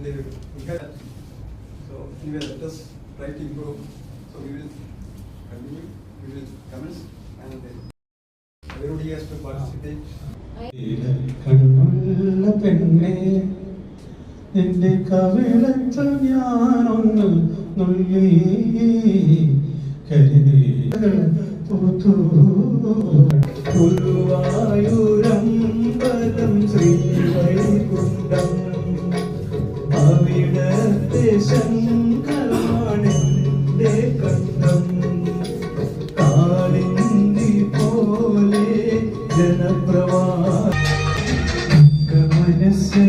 and we had. So anyway, let us try to improve. So we will continue. We will commence and everybody has to participate. കണ്ണുള്ള പെണ്ണെ നിന്റെ കവിളത്തിൽ ഞാനൊന്ന് നുള്ളി കരുതീകൾ ഗുരുവായൂരമ്പലം ശ്രീവൈകുണ്ഠം അവിടത്തെ ശങ്കരമാണെന്റെ കണ്ഠം കാളിന്തി പോലെ ജനപ്രവാഹ മനസ്സേ